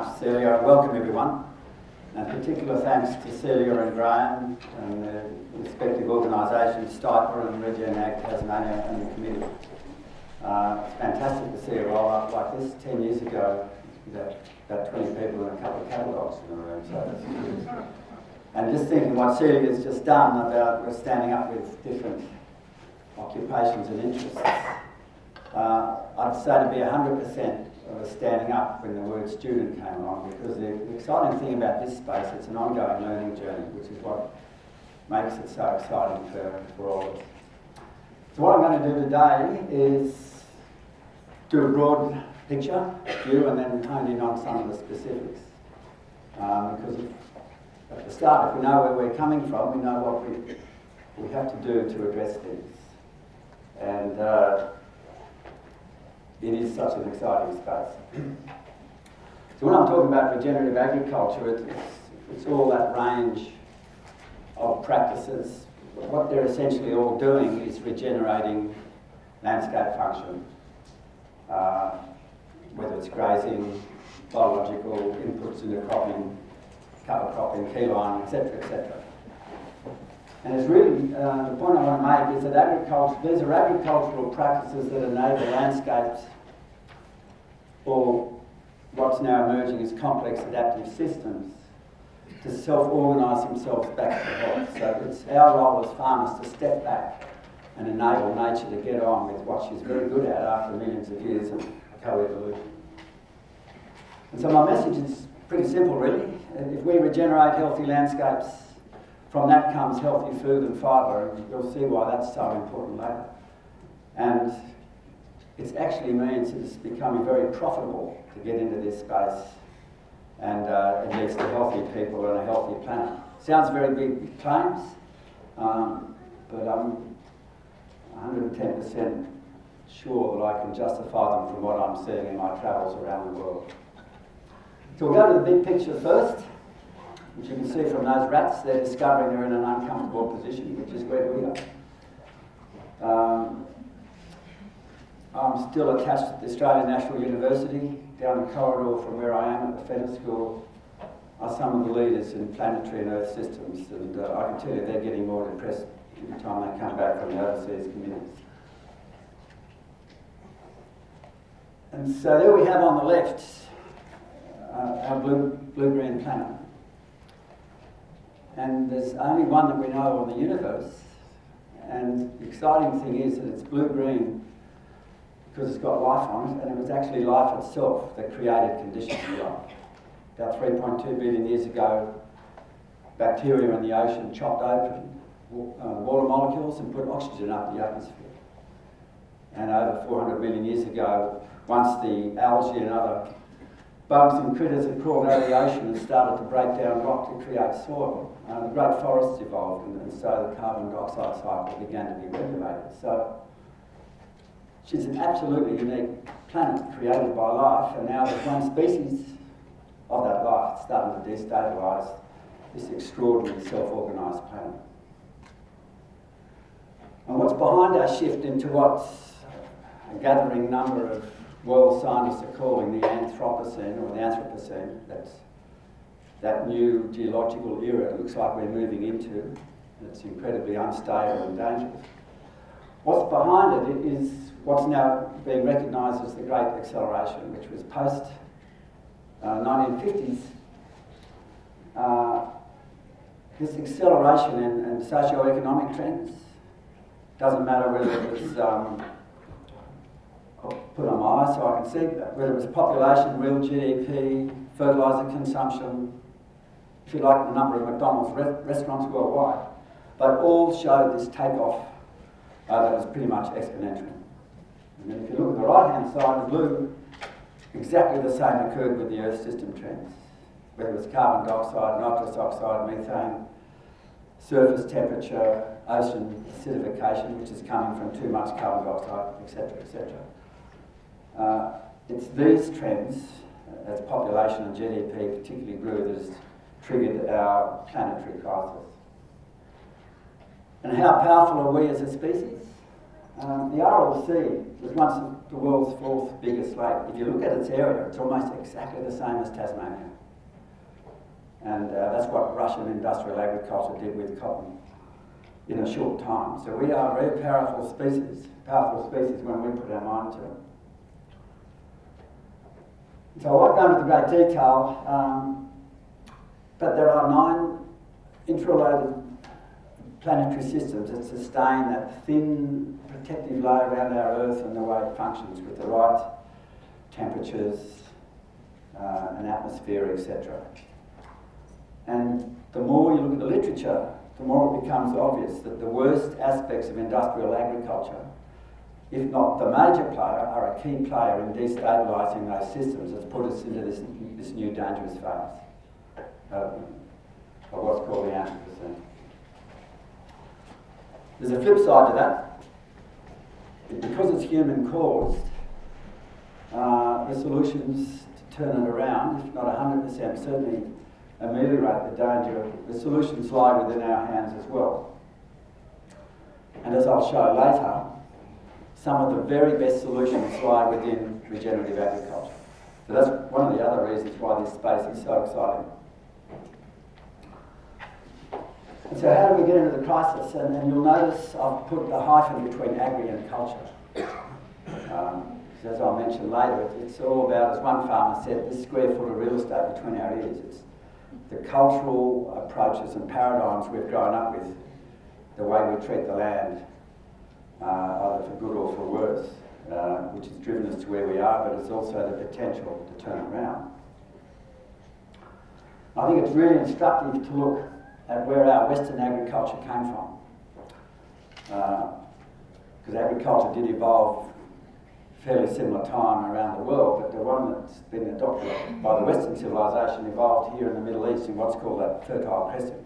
much, Celia, and welcome everyone. And particular thanks to Celia and Graham and the respective organisations, Stiper and Regenerative Tasmania and the committee. It's fantastic to see a roll-up like this. 10 years ago, about 20 people and a couple of cattle dogs in the room. So that's good. And just thinking what Celia's just done about we're standing up with different occupations and interests. I'd say to be 100% of us standing up when the word student came along, because the exciting thing about this space, it's an ongoing learning journey, which is what makes it so exciting for all of us. So what I'm going to do today is do a broad picture view and then hone in on some of the specifics. Because at the start, if we know where we're coming from, we know what we have to do to address things. And it is such an exciting space. So when I'm talking about regenerative agriculture, it's all that range of practices. What they're essentially all doing is regenerating landscape function, whether it's grazing, biological inputs into cropping, cover cropping, keyline, etc., etc. And it's really, the point I want to make is that these are agricultural practices that enable landscapes, or what's now emerging as complex adaptive systems, to self-organise themselves back to health. So it's our role as farmers to step back and enable nature to get on with what she's very good at after millions of years of co-evolution. And so my message is pretty simple really. If we regenerate healthy landscapes, from that comes healthy food and fibre, and you'll see why that's so important later. And it actually means it's becoming very profitable to get into this space, and it leads to healthy people and a healthy planet. Sounds very big claims, but I'm 110% sure that I can justify them from what I'm seeing in my travels around the world. So we'll go to the big picture first, which you can see from those rats. They're discovering they're in an uncomfortable position, which is where we are. I'm still attached to the Australian National University. Down the corridor from where I am at the Fenner School are some of the leaders in planetary and Earth systems, and I can tell you they're getting more depressed every time they come back from the overseas committees. And so there we have on the left our blue-green planet. And there's only one that we know of in the universe, and the exciting thing is that it's blue-green because it's got life on it, and it was actually life itself that created conditions for life. About 3.2 billion years ago, bacteria in the ocean chopped open water molecules and put oxygen up the atmosphere. And over 400 million years ago, once the algae and other bugs and critters had crawled out of the ocean and started to break down rock to create soil, the great forests evolved, and so the carbon dioxide cycle began to be regulated. So she's an absolutely unique planet created by life, and now there's one species of that life starting to destabilise this extraordinary self-organised planet. And what's behind our shift into what's a gathering number of world scientists are calling the Anthropocene or the Anthropocene, that's that new geological era it looks like we're moving into. It's incredibly unstable and dangerous. What's behind it is what's now being recognised as the Great Acceleration, which was post 1950s. This acceleration in socio-economic trends, doesn't matter whether it was, I'll put on my eyes so I can see, whether it was population, real GDP, fertiliser consumption, if you like, the number of McDonald's restaurants worldwide, but all showed this takeoff that was pretty much exponential. And then if you look at the right-hand side, the blue, exactly the same occurred with the Earth system trends, whether it was carbon dioxide, nitrous oxide, methane, surface temperature, ocean acidification, which is coming from too much carbon dioxide, etc., etc. It's these trends, as population and GDP particularly grew, that has triggered our planetary crisis. And how powerful are we as a species? the Aral Sea was once the world's fourth biggest lake. If you look at its area, it's almost exactly the same as Tasmania. And that's what Russian industrial agriculture did with cotton in a short time. So we are a very powerful species when we put our mind to it. So I won't go into great detail, but there are 9 interrelated planetary systems that sustain that thin protective layer around our Earth and the way it functions with the right temperatures, an atmosphere, etc. And the more you look at the literature, the more it becomes obvious that the worst aspects of industrial agriculture, if not the major player, are a key player in destabilising those systems that's put us into this new dangerous phase of what's called the Anthropocene. There's a flip side to that. Because it's human caused, the solutions to turn it around, if not 100%, certainly ameliorate the danger, the solutions lie within our hands as well. And as I'll show later, some of the very best solutions lie within regenerative agriculture. So that's one of the other reasons why this space is so exciting. And so how do we get into the crisis? And you'll notice I've put a hyphen between agri and culture. As I'll mention later, it's all about, as one farmer said, this square foot of real estate between our ears. It's the cultural approaches and paradigms we've grown up with, the way we treat the land, either for good or for worse, which has driven us to where we are, but it's also the potential to turn it around. I think it's really instructive to look at where our Western agriculture came from. Because agriculture did evolve fairly similar time around the world, but the one that's been adopted by the Western civilization evolved here in the Middle East in what's called that Fertile Crescent,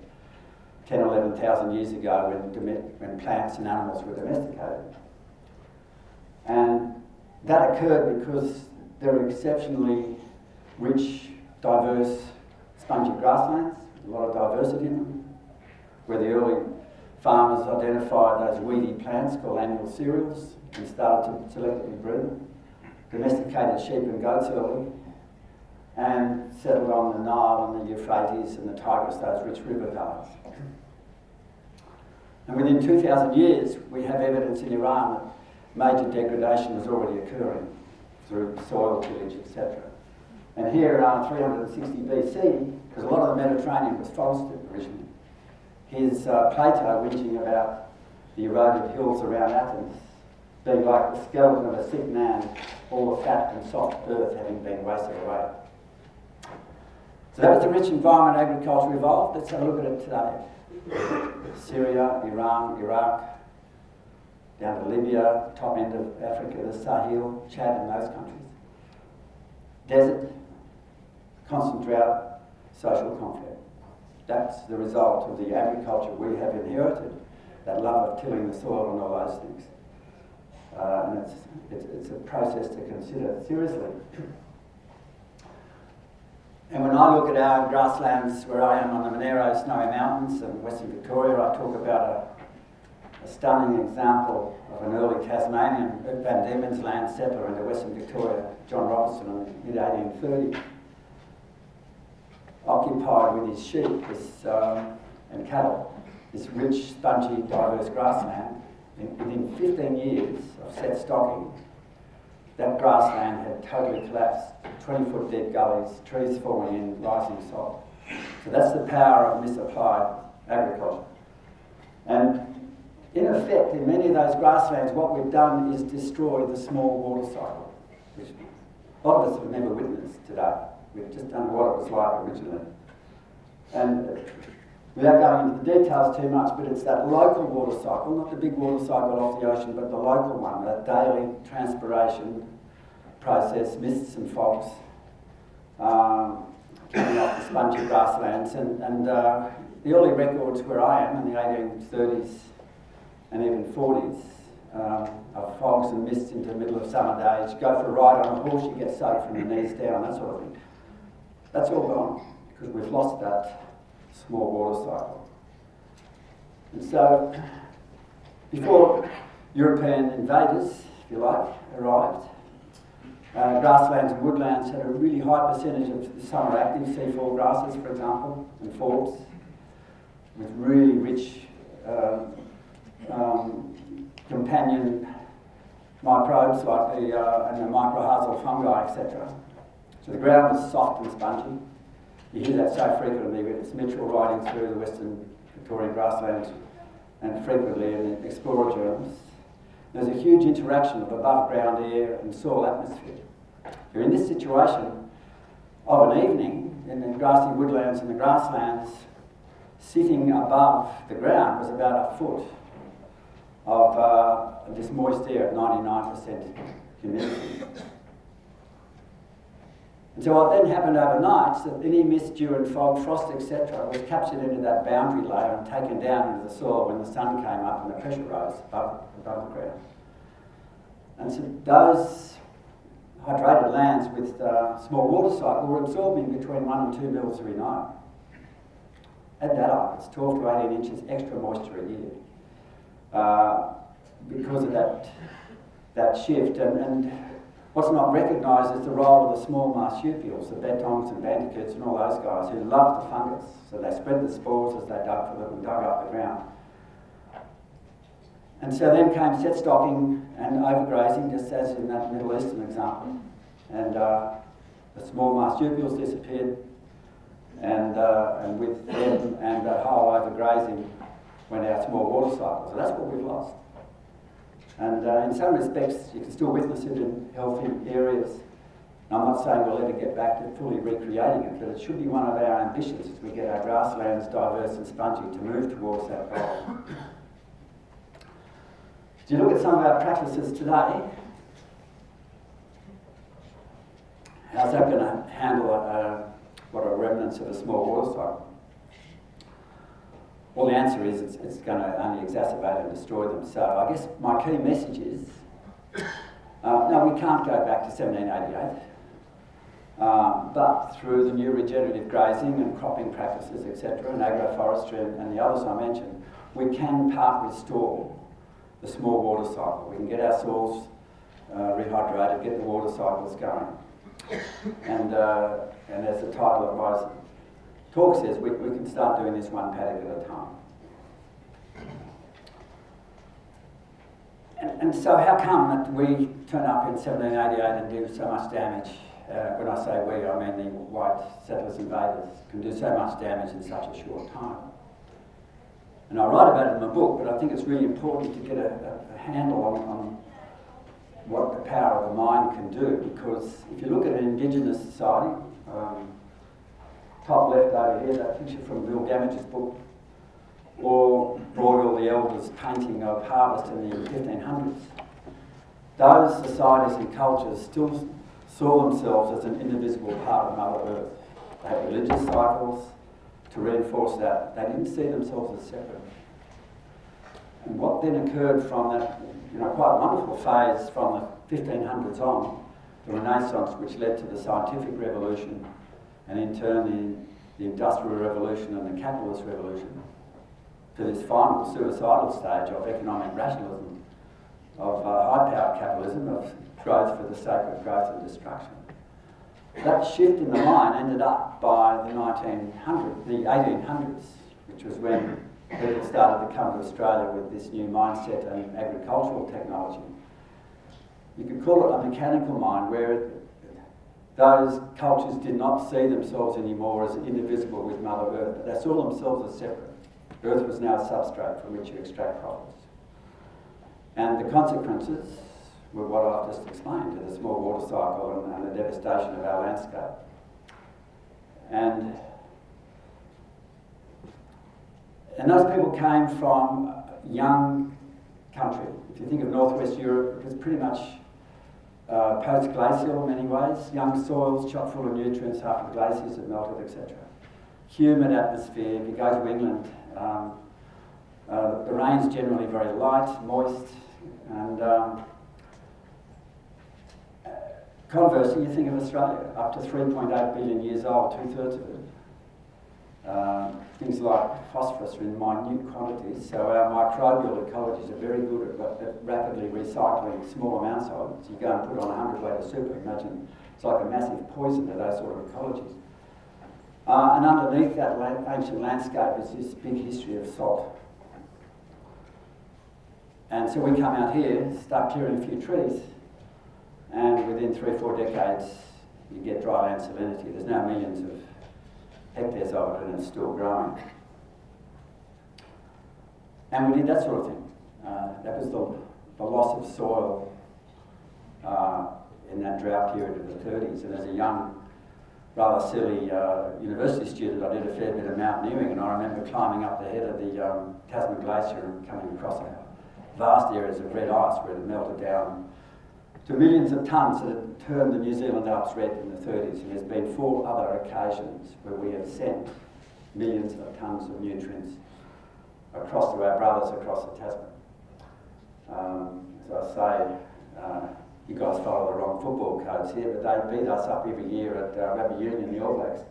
10 or 11,000 years ago when plants and animals were domesticated. And that occurred because there were exceptionally rich, diverse, spongy grasslands, with a lot of diversity in them, where the early farmers identified those weedy plants called annual cereals and started to selectively breed them, domesticated sheep and goats early, and settled on the Nile and the Euphrates and the Tigris, those rich river valleys. And within 2,000 years, we have evidence in Iran that major degradation was already occurring through soil tillage, etc. And here around 360 BC, because a lot of the Mediterranean was forested originally, here's Plato whinging about the eroded hills around Athens being like the skeleton of a sick man, all the fat and soft earth having been wasted away. So that was the rich environment agriculture evolved. Let's have a look at it today. Syria, Iran, Iraq, down to Libya, top end of Africa, the Sahel, Chad and those countries. Desert, constant drought, social conflict. That's the result of the agriculture we have inherited, that love of tilling the soil and all those things. And it's a process to consider seriously. And when I look at our grasslands where I am on the Monero Snowy Mountains in Western Victoria, I talk about a stunning example of an early Tasmanian Van Diemen's land settler into Western Victoria, John Robertson, in the mid-1830s, occupied with his sheep and cattle, this rich, spongy, diverse grassland. Within 15 years of set stocking, that grassland had totally collapsed, 20-foot deep gullies, trees falling in, rising salt. So that's the power of misapplied agriculture. And in effect, in many of those grasslands, what we've done is destroy the small water cycle, which a lot of us have never witnessed today. We've just done what it was like originally. And without going into the details too much, but it's that local water cycle, not the big water cycle off the ocean, but the local one, that daily transpiration process, mists and fogs, coming off the spongy grasslands. And the early records where I am in the 1830s and even 40s of fogs and mists into the middle of summer days. You go for a ride on a horse, you get soaked from the knees down, that sort of thing. That's all gone because we've lost that small water cycle. And so, before European invaders, if you like, arrived. Grasslands and woodlands had a really high percentage of summer active seafall grasses, for example, and forbs, with really rich companion microbes like the mycorrhizal fungi, etc. So the ground was soft and spongy. You hear that so frequently with this mitchell riding through the western Victorian grasslands and frequently in explorer germs. There's a huge interaction of above ground air and soil atmosphere. You're in this situation of an evening in the grassy woodlands and the grasslands, sitting above the ground was about a foot of this moist air at 99% humidity. And so what then happened overnight is that any mist, dew and fog, frost, etc. was captured into that boundary layer and taken down into the soil when the sun came up and the pressure rose above the ground. And so those hydrated lands with small water cycle were absorbing between 1 and 2 mils every night. Add that up, it's 12 to 18 inches extra moisture a year because of that shift. And what's not recognised is the role of the small marsupials, the bettongs and bandicoots and all those guys who love the fungus. So they spread the spores as they dug for them and dug up the ground. And so then came set stocking and overgrazing, just as in that Middle Eastern example. And the small marsupials disappeared, and with them and that whole overgrazing went our small water cycle. So that's what we've lost. And in some respects, you can still witness it in healthy areas. And I'm not saying we'll ever get back to fully recreating it, but it should be one of our ambitions as we get our grasslands diverse and spongy to move towards that goal. Do you look at some of our practices today? How's that going to handle what are remnants of a small water cycle? Well, the answer is it's going to only exacerbate and destroy them. So I guess my key message is, no, we can't go back to 1788, but through the new regenerative grazing and cropping practices, etc., and agroforestry and the others I mentioned, we can part restore the small water cycle. We can get our soils rehydrated, get the water cycles going. And as the title of my talk says, we can start doing this one paddock at a time. And so how come that we turn up in 1788 and do so much damage? When I say we, I mean the white settlers invaders can do so much damage in such a short time. And I write about it in my book, but I think it's really important to get a handle on what the power of the mind can do, because if you look at an indigenous society, top left over here, that picture from Bill Gamage's book, or Broyle the Elder's painting of harvest in the 1500s, those societies and cultures still saw themselves as an indivisible part of Mother Earth. They had religious cycles to reinforce that. They didn't see themselves as separate. And what then occurred from that, quite wonderful phase from the 1500s on, the Renaissance, which led to the scientific revolution, and in turn the industrial revolution and the capitalist revolution, to this final suicidal stage of economic rationalism, of high-powered capitalism, of growth for the sake of growth and destruction. That shift in the mind ended up by the 1800s, which was when people started to come to Australia with this new mindset and agricultural technology. You could call it a mechanical mind, where those cultures did not see themselves anymore as indivisible with Mother Earth, but they saw themselves as separate. Earth was now a substrate from which you extract products. And the consequences were what I've just explained, to the small water cycle and the devastation of our landscape. And those people came from young country. If you think of northwest Europe, it was pretty much post-glacial in many ways. Young soils, chock full of nutrients after the glaciers had melted, etc. Humid atmosphere. If you go to England, the rain's generally very light, moist, and conversely, you think of Australia, up to 3.8 billion years old, 2/3 of it. things like phosphorus are in minute quantities, so our microbial ecologies are very good at rapidly recycling small amounts of it. So you go and put on 100 litre super, imagine it's like a massive poison to those sort of ecologies. And underneath that ancient landscape is this big history of salt. And so we come out here, start clearing a few trees, and within 3 or 4 decades you get dry land salinity. There's now millions of hectares of it and it's still growing. And we did that sort of thing. That was the loss of soil in that drought period of the 30s. And as a young, rather silly university student, I did a fair bit of mountaineering, and I remember climbing up the head of the Tasman Glacier and coming across vast areas of red ice where it melted down to millions of tonnes that had turned the New Zealand Alps red in the 30s. And there's been 4 other occasions where we have sent millions of tonnes of nutrients across to our brothers across the Tasman. As I say, you guys follow the wrong football codes here, but they beat us up every year at Rugby Union, the All Blacks.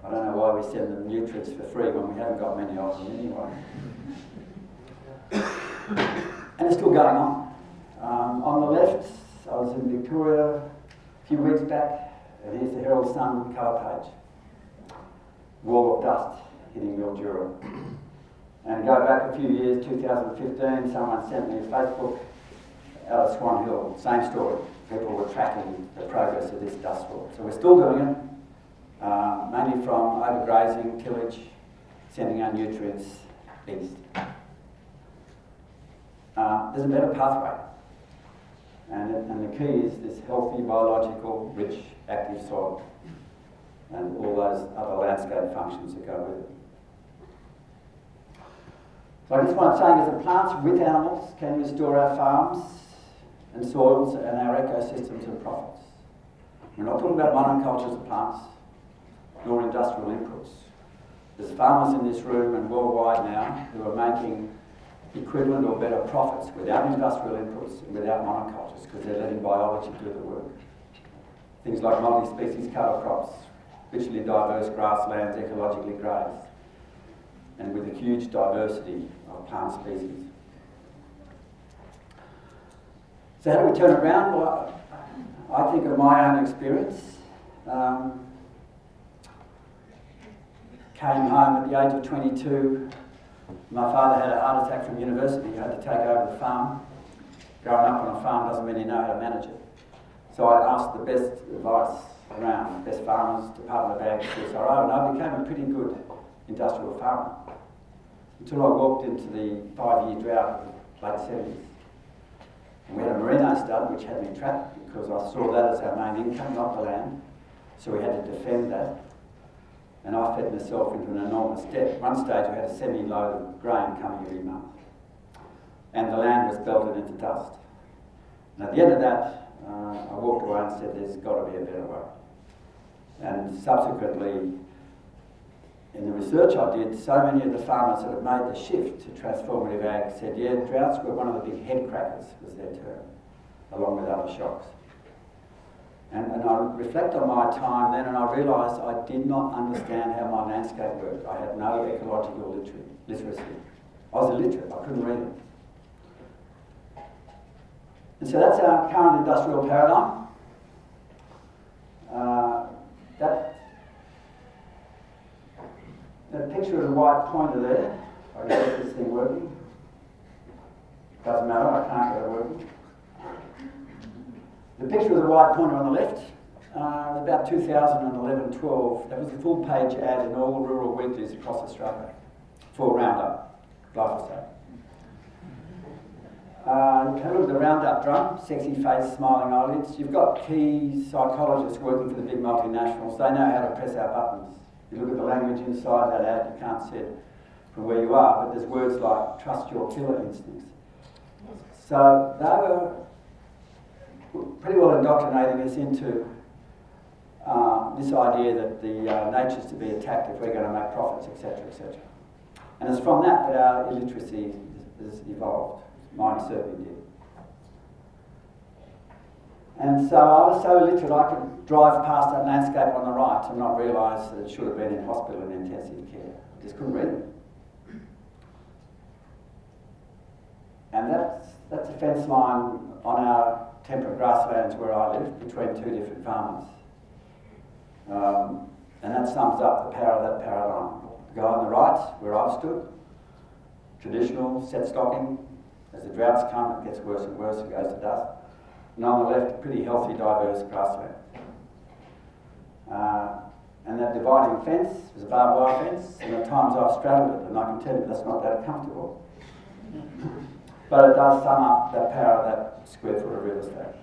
I don't know why we send them nutrients for free when we haven't got many of them anyway. And it's still going on. On the left, I was in Victoria a few weeks back, and here's the Herald Sun cover page. Wall of dust hitting Mildura. And go back a few years, 2015, someone sent me a Facebook out of Swan Hill, same story. People were tracking the progress of this dust storm. So we're still doing it, mainly from overgrazing, tillage, sending our nutrients east. There's a better pathway. And the key is this healthy, biological, rich, active soil and all those other landscape functions that go with it. So I guess what I'm saying is that plants with animals can restore our farms and soils and our ecosystems and profits. We're not talking about monocultures of plants, nor industrial inputs. There's farmers in this room and worldwide now who are making equivalent or better profits without industrial inputs and without monocultures because they're letting biology do the work. Things like multi-species cover crops, richly diverse grasslands, ecologically grazed, and with a huge diversity of plant species. So how do we turn it around? Well, I think of my own experience. Came home at the age of 22. My father had a heart attack from university. He had to take over the farm. Growing up on a farm doesn't mean you know how to manage it. So I asked the best advice around, best farmers, Department of Agriculture, and I became a pretty good industrial farmer until I walked into the 5-year drought of the late 70s. And we had a merino stud which had me trapped because I saw that as our main income, not the land. So we had to defend that. And I fed myself into an enormous debt. At one stage I had a semi-load of grain coming every month. And the land was belted into dust. And at the end of that, I walked away and said, there's got to be a better way. And subsequently, in the research I did, so many of the farmers that have made the shift to transformative ag said, yeah, droughts were one of the big head crackers, was their term, along with other shocks. And I reflect on my time then and I realised I did not understand how my landscape worked. I had no ecological literacy. I was illiterate, I couldn't read it. And so that's our current industrial paradigm. That picture of the white pointer there, I can get this thing working. Doesn't matter, I can't get it working. The picture of the white pointer on the left, about 2011-12, that was a full page ad in all the rural weeklies across Australia for Roundup, glyphosate. You can look at the Roundup drum, sexy face, smiling eyelids. You've got key psychologists working for the big multinationals. They know how to press our buttons. You look at the language inside that ad, you can't see it from where you are, but there's words like trust your killer instincts. So they were pretty well indoctrinating us into this idea that the nature's to be attacked if we're going to make profits, etc., etc. And it's from that that our illiteracy has evolved. Mine certainly did. And so I was so literate I could drive past that landscape on the right and not realise that it should have been in hospital and intensive care. I just couldn't read it. And that's a fence line on our temperate grasslands where I live between two different farmers. And that sums up the power of that paradigm. The guy on the right, where I've stood, traditional set stocking. As the droughts come, it gets worse and worse, it goes to dust. And on the left, a pretty healthy, diverse grassland. And that dividing fence was a barbed wire fence, and at times I've straddled it, and I can tell you that's not that comfortable. But it does sum up that power of that square foot of real estate.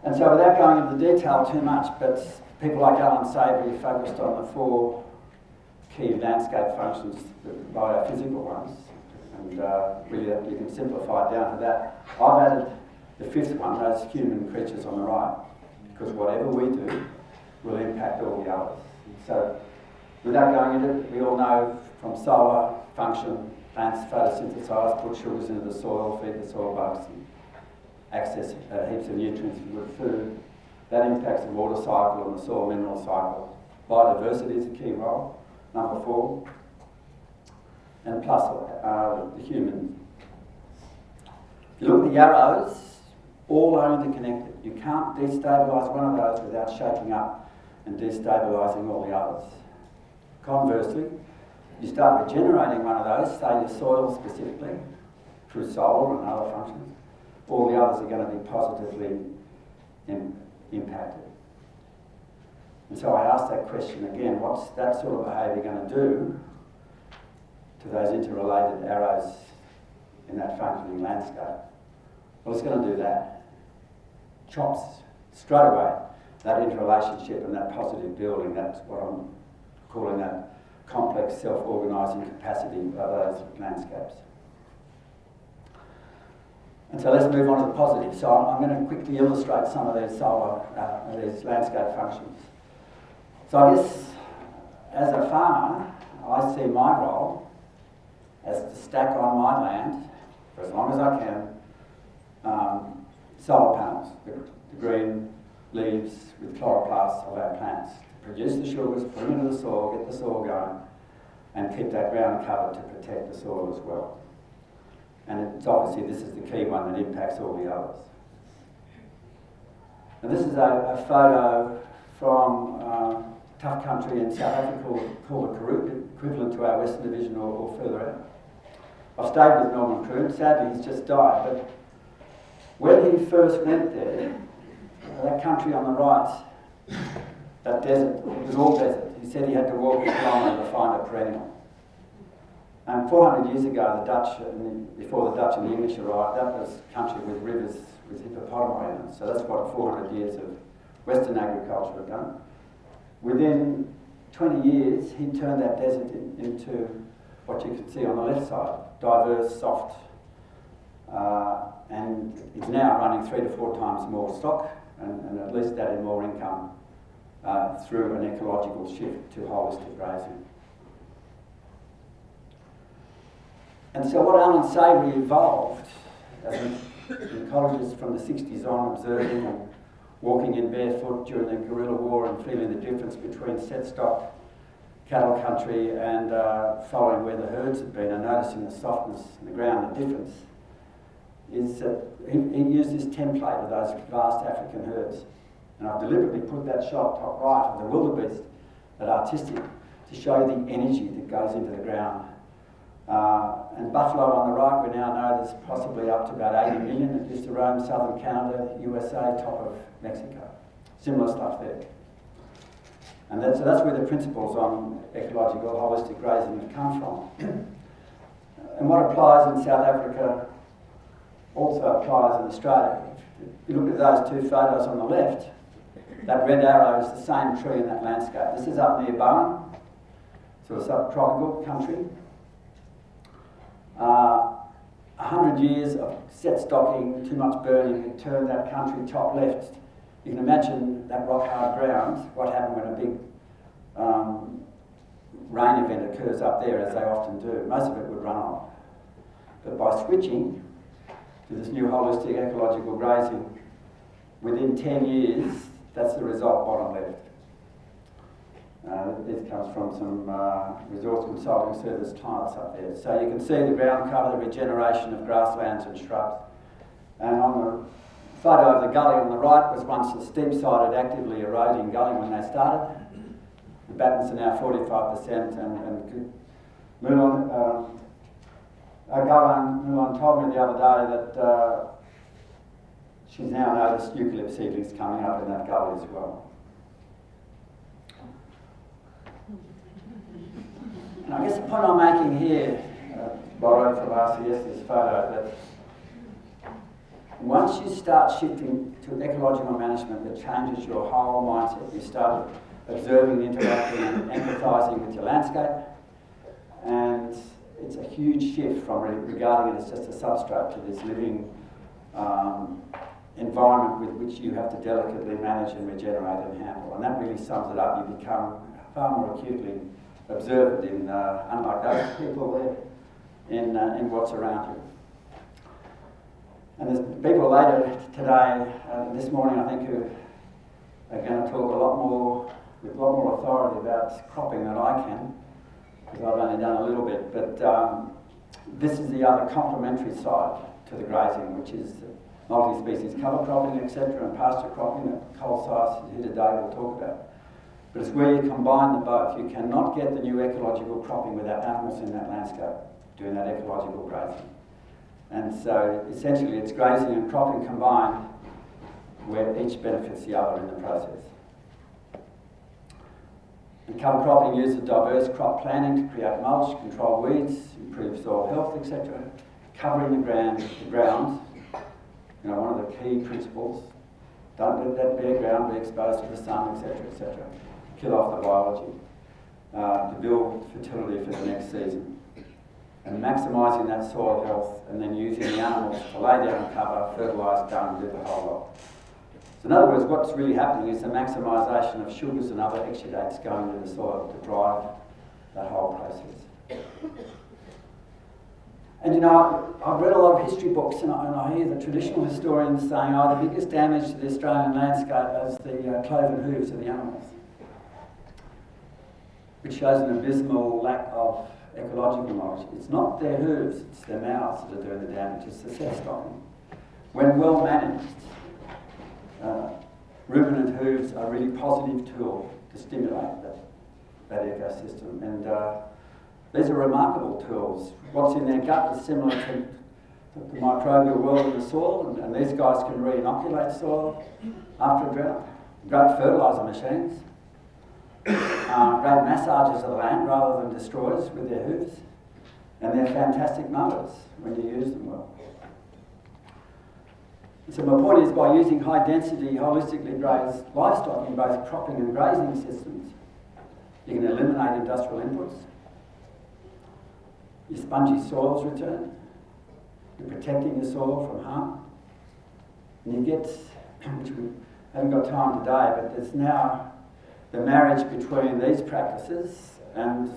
And so without going into the detail too much, but people like Alan Savory focused on the four key landscape functions, the biophysical ones, and really you can simplify it down to that. I've added the fifth one, those human creatures on the right, because whatever we do will impact all the others. So without going into it, we all know from solar function, plants photosynthesize, put sugars into the soil, feed the soil bugs, and access heaps of nutrients from good food. That impacts the water cycle and the soil mineral cycle. Biodiversity is a key role, number 4. And plus the human. If you look at the arrows, all are interconnected. You can't destabilise one of those without shaking up and destabilising all the others. Conversely, you start regenerating one of those, say your soil specifically, through solar and other functions, all the others are going to be positively impacted. And so I asked that question again, what's that sort of behaviour going to do to those interrelated arrows in that functioning landscape? Well, it's going to do that. Chops straight away that interrelationship and that positive building. That's what I'm calling that complex self-organising capacity of those landscapes. And so let's move on to the positive. So I'm going to quickly illustrate some of these these landscape functions. So I guess as a farmer, I see my role as to stack on my land, for as long as I can, solar panels, the green leaves with chloroplasts of our plants, to produce the sugars, put them into the soil, get the soil going, and keep that ground covered to protect the soil as well. And it's obviously this is the key one that impacts all the others. And this is a photo from tough country in South Africa called the Karoo, equivalent to our Western Division or further out. I've stayed with Norman Kroon. Sadly, he's just died, but when he first went there, that country on the right, that desert, it was all desert. He said he had to walk a kilometre to find a perennial. And 400 years ago, the Dutch, before the Dutch and the English arrived, that was country with rivers with hippopotami in it. So that's what 400 years of Western agriculture have done. Within 20 years, he turned that desert into what you can see on the left side, diverse, soft, and is now running 3 to 4 times more stock and at least adding more income through an ecological shift to holistic grazing. And so what Alan Savory evolved as an ecologist from the 60s on, observing and walking in barefoot during the guerrilla war and feeling the difference between set stock cattle country and following where the herds had been and noticing the softness in the ground, the difference, is that he used this template of those vast African herds. And I've deliberately put that shot top right of the wildebeest, that artistic, to show the energy that goes into the ground. And buffalo on the right, we now know there's possibly up to about 80 million that used to roam southern Canada, USA, top of Mexico. Similar stuff there. And so that's where the principles on ecological, holistic grazing have come from. And what applies in South Africa also applies in Australia. If you look at those two photos on the left, that red arrow is the same tree in that landscape. This is up near Bowen, so a subtropical country. 100 years of set stocking, too much burning, had turned that country top left. You can imagine that rock hard ground, what happened when a big rain event occurs up there, as they often do. Most of it would run off. But by switching to this new holistic ecological grazing, within 10 years, that's the result bottom left. This comes from some resource consulting service types up there. So you can see the ground cover, the regeneration of grasslands and shrubs. And on the photo of the gully on the right was once a steep-sided, actively eroding gully when they started. The battens are now 45%, and Mulan told me the other day that she's now noticed eucalypt seedlings coming up in that gully as well. And I guess the point I'm making here, borrowed from RCS's photo, that once you start shifting to ecological management, that changes your whole mindset. You start observing, interacting and empathising with your landscape, and it's a huge shift from regarding it as just a substrate to this living environment with which you have to delicately manage and regenerate and handle. And that really sums it up. You become far more acutely observant in, unlike those people there, in what's around you. And there's people later today, this morning I think, who are going to talk with a lot more authority about cropping than I can, because I've only done a little bit. But this is the other complementary side to the grazing, which is multi-species cover cropping, etc., and pasture cropping that Cole Size here today will talk about. But it's where you combine the both. You cannot get the new ecological cropping without animals in that landscape doing that ecological grazing. And so essentially it's grazing and cropping combined, where each benefits the other in the process. And cover cropping uses diverse crop planning to create mulch, control weeds, improve soil health, etc. Covering the ground, one of the key principles. Don't let that bare ground be exposed to the sun, etc., etc. Kill off the biology to build fertility for the next season. And maximising that soil health, and then using the animals to lay down cover, fertilise, dung, do the whole lot. So in other words, what's really happening is the maximisation of sugars and other exudates going into the soil to drive that whole process. And I've read a lot of history books, and I hear the traditional historians saying, the biggest damage to the Australian landscape is the cloven hooves of the animals, which shows an abysmal lack of ecological knowledge. It's not their hooves, it's their mouths that are doing the damage. It's the sex stocking. When well managed, ruminant hooves are a really positive tool to stimulate that ecosystem. And these are remarkable tools. What's in their gut is similar to the microbial world in the soil, and these guys can re-inoculate soil after a drought. Great fertiliser machines. Great massagers of the land rather than destroyers with their hooves, and they're fantastic mothers when you use them well. So my point is, by using high density, holistically grazed livestock in both cropping and grazing systems, you can eliminate industrial inputs, your spongy soils return, you're protecting your soil from harm, and you get, which we haven't got time today, but there's now the marriage between these practices and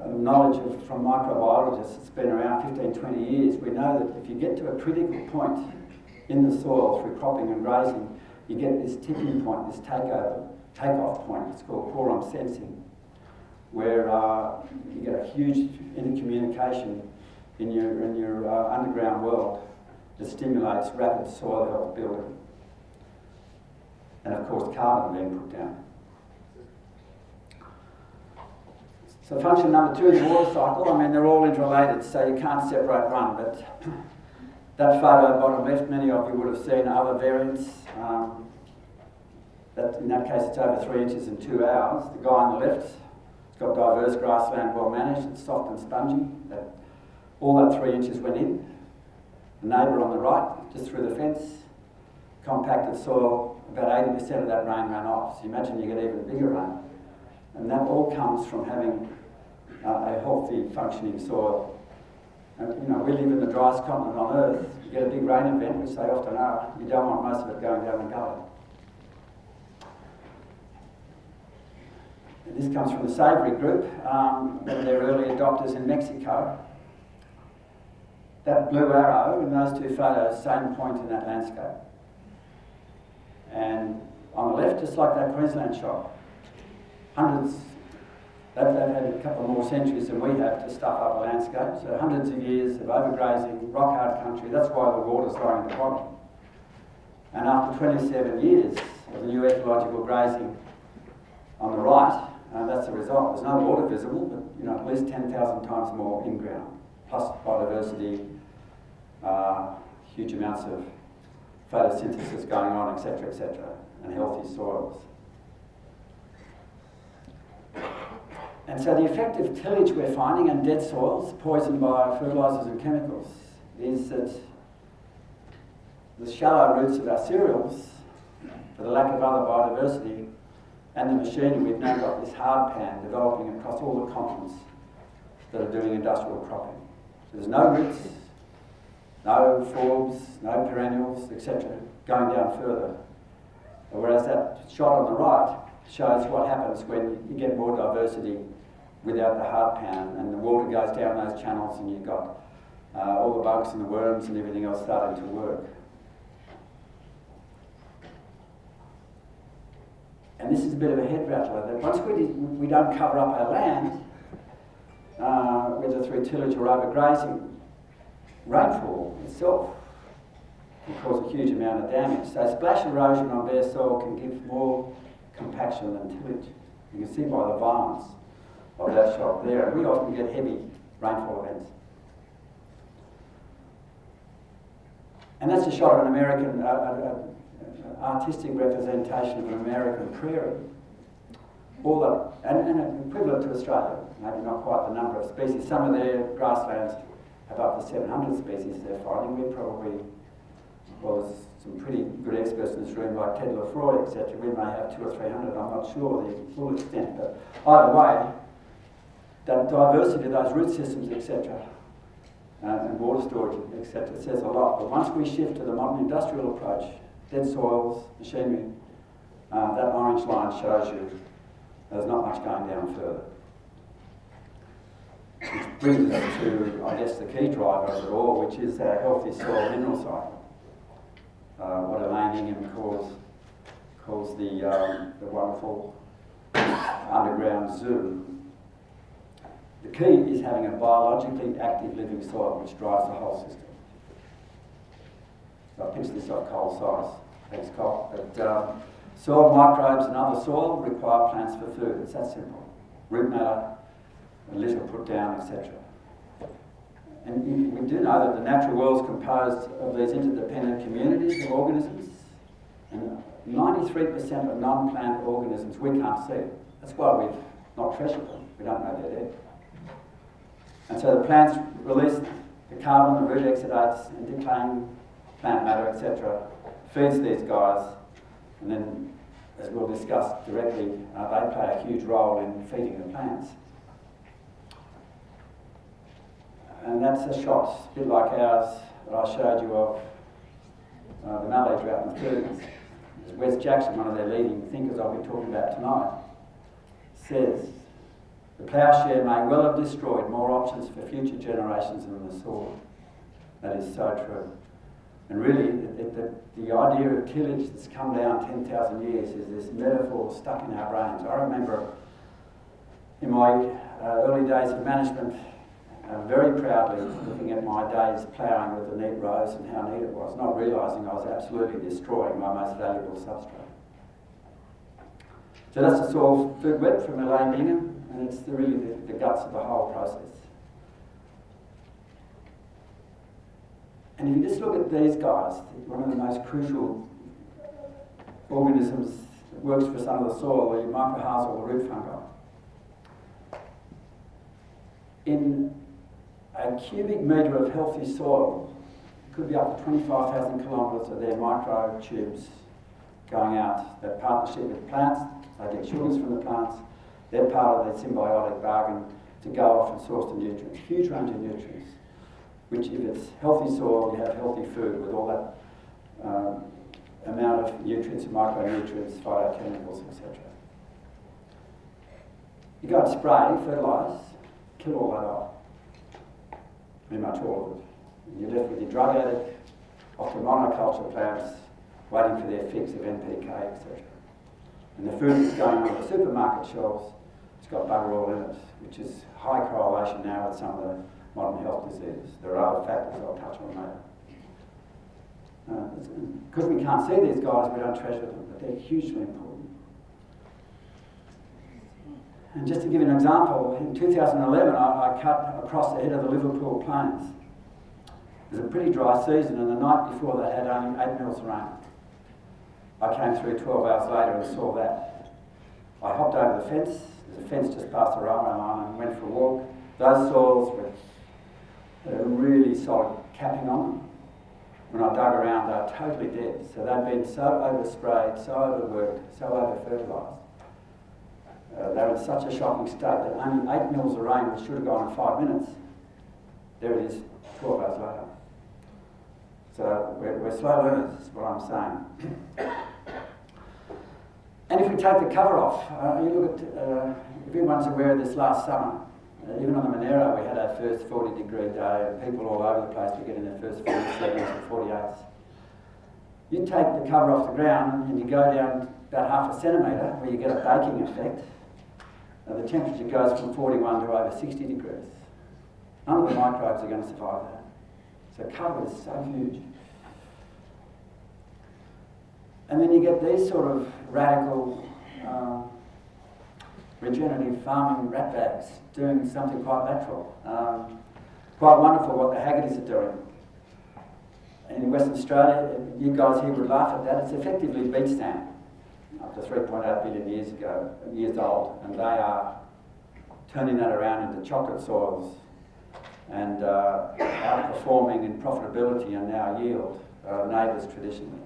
knowledge from microbiologists that's been around 15, 20 years. We know that if you get to a critical point in the soil through cropping and grazing, you get this tipping point, this takeoff point. It's called quorum sensing, where you get a huge intercommunication in your underground world that stimulates rapid soil health building. And of course, carbon being put down. So function number 2 is the water cycle. They're all interrelated, so you can't separate one. But that photo bottom left, many of you would have seen other variants. In that case, it's over 3 inches in 2 hours. The guy on the left, it's got diverse grassland, well managed. It's soft and spongy. All that 3 inches went in. The neighbour on the right, just through the fence, compacted soil. About 80% of that rain ran off. So you imagine you get even bigger rain. And that all comes from having a healthy, functioning soil. And, we live in the driest continent on Earth. You get a big rain event, which they often are. You don't want most of it going down the gully. And this comes from the Savoury group, one of their early adopters in Mexico. that blue arrow in those two photos, same point in that landscape. And on the left, just like that Queensland shot, hundreds, they've had a couple more centuries than we have to stuff up a landscape, so hundreds of years of overgrazing, rock-hard country. That's why the water's lying at the bottom. And after 27 years of the new ecological grazing on the right, that's the result. There's no water visible, but at least 10,000 times more in-ground, plus biodiversity, huge amounts of photosynthesis going on, etc., and healthy soils. And so the effect of tillage we're finding and dead soils poisoned by fertilisers and chemicals is that the shallow roots of our cereals, for the lack of other biodiversity, and the machinery, we've now got this hard pan developing across all the continents that are doing industrial cropping. So there's no roots, no forbs, no perennials, etc., going down further. Whereas that shot on the right shows what happens when you get more diversity without the hard pan, and the water goes down those channels and you've got all the bugs and the worms and everything else starting to work. And this is a bit of a head rattler, that once we don't cover up our land, whether through tillage or overgrazing, rainfall itself can cause a huge amount of damage. So splash erosion on bare soil can give more compaction than tillage. You can see by the violence of that shot there. And we often get heavy rainfall events. And that's a shot of an American, artistic representation of an American prairie. And equivalent to Australia, maybe not quite the number of species. Some of their grasslands have up to 700 species they're finding. We probably, there's some pretty good experts in this room like Ted Lefroy, etc. We may have 200 or 300, I'm not sure the full extent, but either way, that diversity of those root systems, etc., and water storage, etc., says a lot. But once we shift to the modern industrial approach, dead soils, machinery, that orange line shows you there's not much going down further. Which brings us to, I guess, the key driver of it all, which is our healthy soil mineral cycle. What Elaine Ingham calls the wonderful underground zoo. The key is having a biologically active living soil which drives the whole system. So I pinched this off Cole's size. Thanks, Cole. But soil microbes and other soil require plants for food. It's that simple. Root matter, litter put down, etc. And we do know that the natural world is composed of these interdependent communities of organisms, and 93% of non-plant organisms we can't see. That's why we've not treasured them. We don't know they're dead. And so the plants release the carbon, the root exudates, and decaying plant matter, etc., feeds these guys, and then, as we'll discuss directly, they play a huge role in feeding the plants. And that's a shot, a bit like ours, that I showed you of the Mallee drought in the 30s. Wes Jackson, one of their leading thinkers I'll be talking about tonight, says, the ploughshare may well have destroyed more options for future generations than the sword. That is so true. And really, the idea of tillage that's come down 10,000 years is this metaphor stuck in our brains. I remember in my early days of management, very proudly looking at my days ploughing with the neat rows and how neat it was, not realising I was absolutely destroying my most valuable substrate. So that's the soil food web from Elaine Ingham, and it's really the guts of the whole process. And if you just look at these guys, one of the most crucial organisms that works for some of the soil, the microhazal, the root fungi. In a cubic metre of healthy soil, it could be up to 25,000 kilometres of their microtubes going out. That partnership with plants, they get sugars from the plants, they're part of their symbiotic bargain to go off and source the nutrients, huge range of nutrients, which if it's healthy soil, you have healthy food with all that amount of nutrients and micronutrients, phytochemicals, etc. You go and spray, fertilise, kill all that off. Pretty much all of it. You're left with your drug addict, often monoculture plants, waiting for their fix of NPK, etc. And the food that's going on the supermarket shelves, it's got bugger all in it, which is high correlation now with some of the modern health diseases. There are other factors I'll touch on later. Because we can't see these guys, we don't treasure them, but they're hugely important. And just to give you an example, in 2011 I cut across the head of the Liverpool Plains. It was a pretty dry season, and the night before they had only 8 mils of rain. I came through 12 hours later and saw that. I hopped over the fence, there's a fence just past the railway line, and went for a walk. Those soils had a really solid capping on them. When I dug around, they were totally dead. So they'd been so oversprayed, so overworked, so over-fertilised. They were in such a shocking state that only 8 mils of rain, which should have gone in 5 minutes, there it is, 12 hours later. So we're slow learners, is what I'm saying. And if we take the cover off, you look at, everyone's aware of this last summer. Even on the Monero, we had our first 40-degree day, and people all over the place were getting their first 47s and 48s. You take the cover off the ground and you go down about half a centimetre, where you get a baking effect. The temperature goes from 41 to over 60 degrees. None of the microbes are going to survive that. So cover is so huge. And then you get these sort of radical regenerative farming rat bags doing something quite lateral. Quite wonderful what the Haggertys are doing. In Western Australia, you guys here would laugh at that, it's effectively beach sand, up to 3.8 billion years old, and they are turning that around into chocolate soils and outperforming in profitability and now yield neighbours traditionally.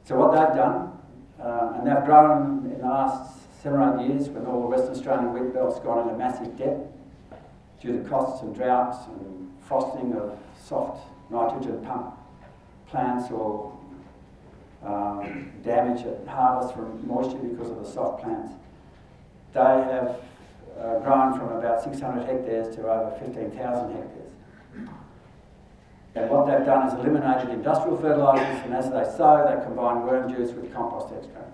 So what they've done, and they've grown in the last 7 or 8 years when all the Western Australian wheat belt's gone into massive debt due to costs and droughts and frosting of soft nitrogen pump plants or damage at harvest from moisture because of the soft plants. They have grown from about 600 hectares to over 15,000 hectares. And what they've done is eliminated industrial fertilisers, and as they sow, they combine worm juice with compost extract.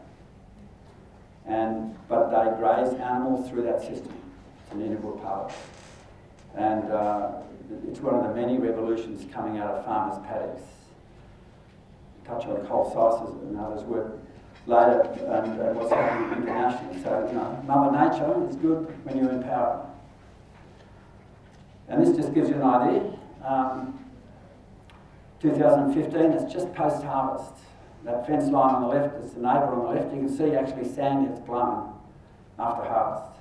But they graze animals through that system. It's an integral part of it. And it's one of the many revolutions coming out of farmers' paddocks. Touch on coal sizes and others work later and what's happening internationally. So, Mother Nature is good when you empower it. And this just gives you an idea. 2015, it's just post-harvest. That fence line on the left is the neighbour on the left. You can see actually sand gets blown after harvest.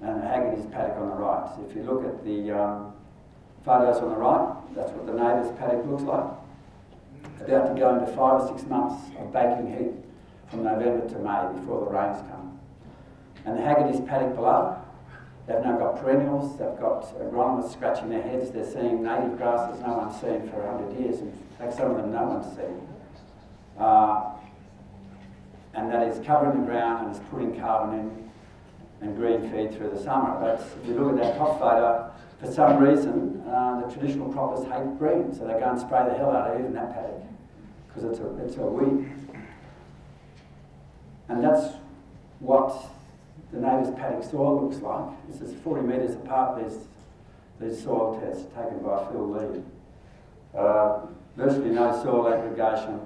And the Haggerty's paddock on the right. So if you look at the photos on the right, that's what the neighbour's paddock looks like. About to go into 5 or 6 months of baking heat from November to May before the rains come. And the Haggerty's paddock below, they've now got perennials, they've got agronomists scratching their heads, they're seeing native grasses no one's seen for 100 years. In fact, some of them no one's seen. And that is covering the ground and is putting carbon in and green feed through the summer. But if you look at that top photo, for some reason, the traditional croppers hate green, so they go and spray the hell out of even that paddock, because it's a weed. And that's what the neighbour's paddock soil looks like. This is 40 metres apart, these soil tests taken by Phil Lee. Virtually no soil aggregation,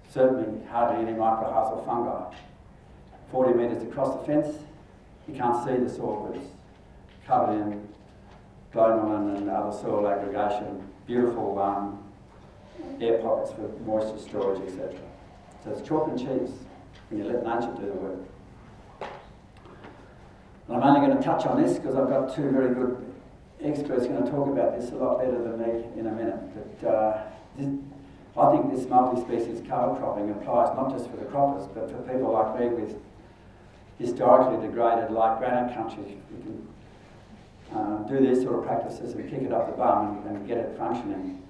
certainly hardly any mycorrhizal fungi. 40 metres across the fence, you can't see the soil roots, covered in glomalin and other soil aggregation, beautiful air pockets for moisture storage, etc. So it's chalk and cheese when you let nature do the work. And I'm only going to touch on this because I've got two very good experts going to talk about this a lot better than me in a minute. But I think this multi-species cover cropping applies not just for the croppers, but for people like me with historically degraded light granite country. We can do these sort of practices and kick it up the bum and get it functioning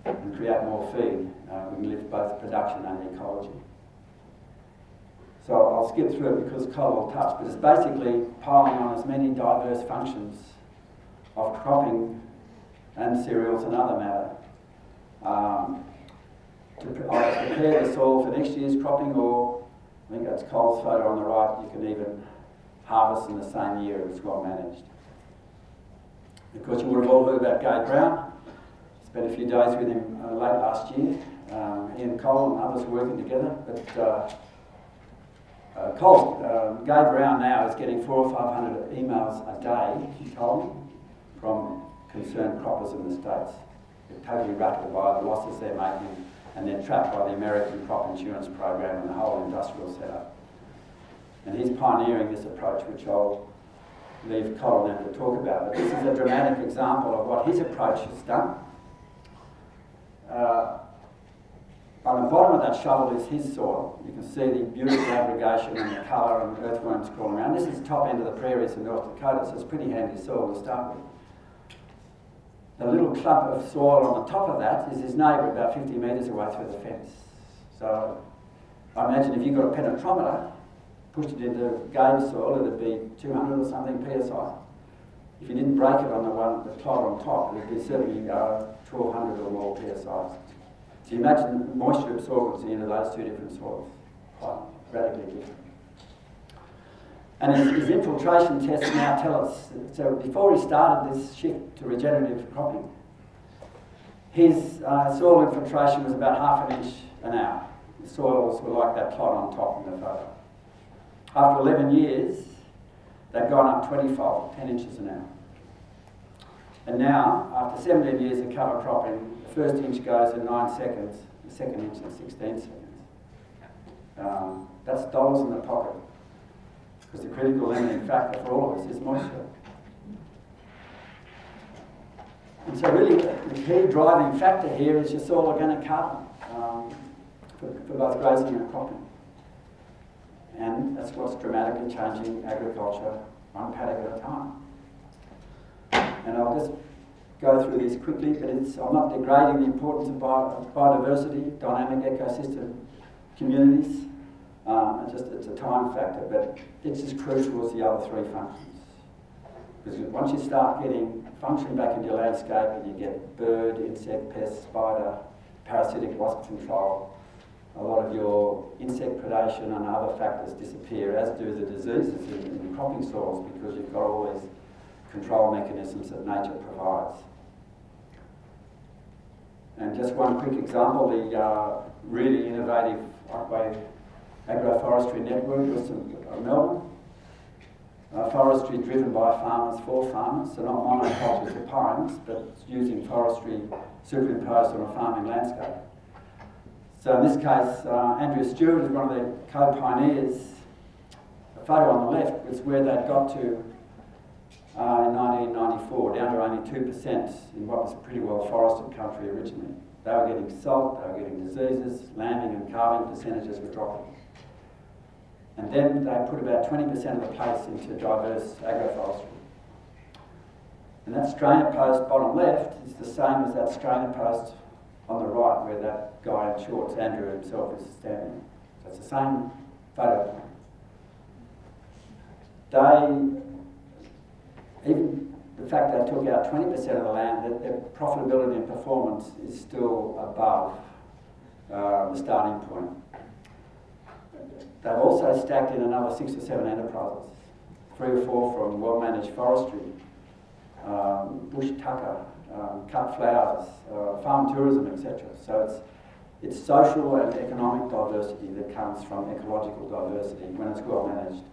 and create more feed. We can lift both production and the ecology. So I'll skip through it because Cole will touch, but it's basically piling on as many diverse functions of cropping and cereals another matter. To prepare the soil for next year's cropping, or I think that's Cole's photo on the right, you can even harvest in the same year if it's well managed. Of course, you would have all heard about Gabe Brown. Spent a few days with him late last year. He and Cole and others working together. But Gabe Brown now is getting 400 or 500 emails a day, he told me, from concerned croppers in the States. They're totally rattled by the losses they're making, and they're trapped by the American crop insurance program and the whole industrial setup. And he's pioneering this approach, which I'll leave Cole and them to talk about. But this is a dramatic example of what his approach has done. On the bottom of that shovel is his soil. You can see the beautiful aggregation and the colour and earthworms crawling around. This is the top end of the prairies in North Dakota, so it's pretty handy soil to start with. The little clump of soil on the top of that is his neighbour about 50 metres away through the fence. So I imagine if you got a penetrometer, pushed it into Gabe's soil, it'd be 200 or something psi. If you didn't break it on the plot on top, it'd be certainly 1200 or more psi. So you imagine the moisture absorbency into those two different soils, quite radically different. And his infiltration tests now tell us, so before he started this shift to regenerative cropping, his soil infiltration was about half an inch an hour. The soils were like that plot on top in the photo. After 11 years, they've gone up 20-fold, 10 inches an hour. And now, after 17 years of cover cropping, the first inch goes in 9 seconds, the second inch in 16 seconds. That's dollars in the pocket, because the critical limiting factor for all of us is moisture. And so really, the key driving factor here is your soil organic carbon for both grazing and cropping. And that's what's dramatically changing agriculture one paddock at a time. And I'll just go through these quickly, but I'm not degrading the importance of biodiversity, dynamic ecosystem communities. It's a time factor, but it's as crucial as the other three functions. Because once you start getting function back into your landscape and you get bird, insect, pest, spider, parasitic wasp control, a lot of your insect predation and other factors disappear, as do the diseases in cropping soils, because you've got all these control mechanisms that nature provides. And just one quick example, the really innovative agroforestry network of Melbourne. Forestry driven by farmers for farmers, so not monoculture for pines, but using forestry superimposed on a farming landscape. So in this case, Andrew Stewart is one of the co-pioneers. The photo on the left was where they'd got to in 1994, down to only 2% in what was a pretty well forested country originally. They were getting salt, they were getting diseases, lambing and calving percentages were dropping. And then they put about 20% of the place into diverse agroforestry. And that strainer post bottom left is the same as that strainer post on the right where that guy in shorts, Andrew himself, is standing. So it's the same photo. Even the fact they took out 20% of the land, their profitability and performance is still above the starting point. They've also stacked in another 6 or 7 enterprises, 3 or 4 from well-managed forestry, bush tucker, cut flowers, farm tourism, etc. So it's social and economic diversity that comes from ecological diversity when it's well managed.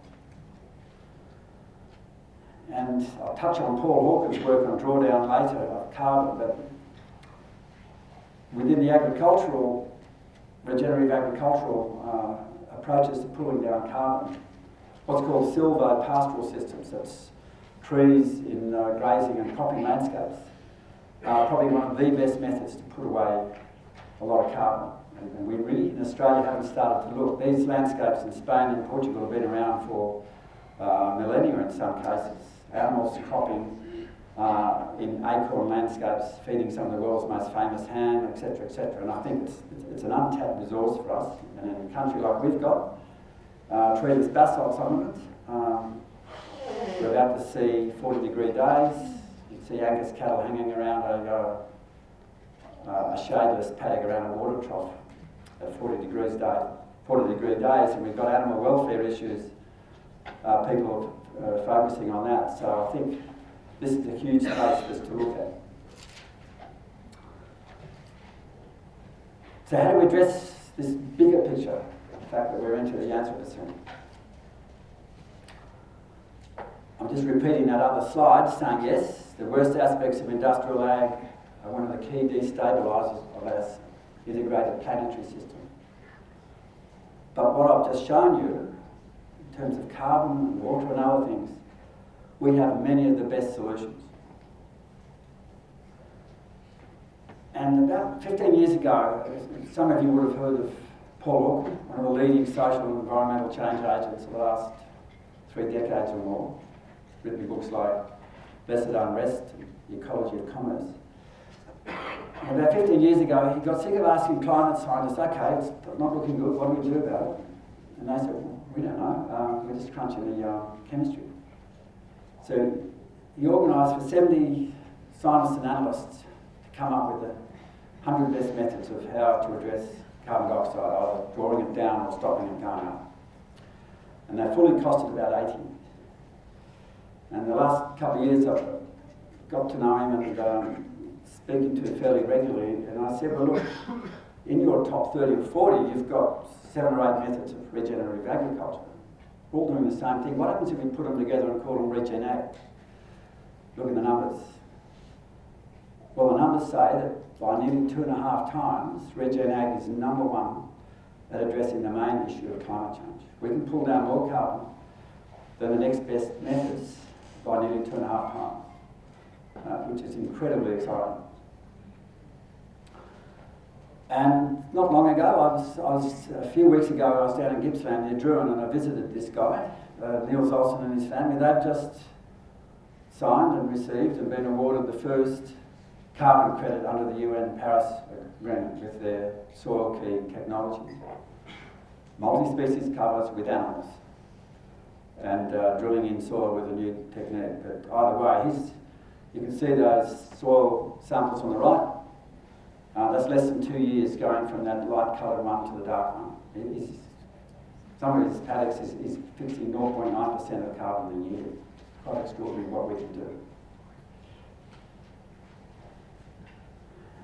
And I'll touch on Paul Hawkins' work on drawdown later of carbon, but within the regenerative agricultural approaches to pulling down carbon, what's called silvopastoral systems, that's trees in grazing and cropping landscapes, are probably one of the best methods to put away a lot of carbon. And we really, in Australia, haven't started to look. These landscapes in Spain and Portugal have been around for millennia in some cases. Animals cropping in acorn landscapes, feeding some of the world's most famous ham, etc., etc. And I think it's an untapped resource for us. And in a country like we've got, treeless basalt some of it, we're about to see 40-degree days. see Angus cattle hanging around a shadeless paddock around a water trough at 40 degree days, and we've got animal welfare issues. People are focusing on that. So I think this is a huge space for us to look at. So how do we address this bigger picture, the fact that we're into the Anthropocene? I'm just repeating that other slide, saying yes, the worst aspects of industrial ag are one of the key destabilisers of our integrated planetary system. But what I've just shown you, in terms of carbon and water and other things, we have many of the best solutions. And about 15 years ago, some of you would have heard of Paul Hook, one of the leading social and environmental change agents of the last 3 decades or more. Written books like Blessed Unrest and The Ecology of Commerce. And about 15 years ago, he got sick of asking climate scientists, okay, it's not looking good, what do we do about it? And they said, well, we don't know, we're just crunching the chemistry. So he organised for 70 scientists and analysts to come up with the 100 best methods of how to address carbon dioxide, either drawing it down or stopping it going up. And they fully costed about 80. And the last couple of years I've got to know him and speaking to him fairly regularly, and I said, well look, in your top 30 or 40 you've got 7 or 8 methods of regenerative agriculture. We're all doing the same thing. What happens if we put them together and call them Regen Ag? Look at the numbers. Well, the numbers say that by nearly 2.5 times, Regen Ag is number 1 at addressing the main issue of climate change. We can pull down more carbon than the next best methods by nearly 2.5 times, which is incredibly exciting. And not long ago, a few weeks ago, I was down in Gippsland near Druin, and I visited this guy, Niels Olsen and his family. They've just signed and received and been awarded the first carbon credit under the UN Paris Agreement with their soil key technologies. Multi-species covers with animals, and drilling in soil with a new technique. But either way, you can see those soil samples on the right. That's less than 2 years going from that light-coloured one to the dark one. Some of his paddocks is fixing 0.9% of carbon a year. Quite extraordinary what we can do.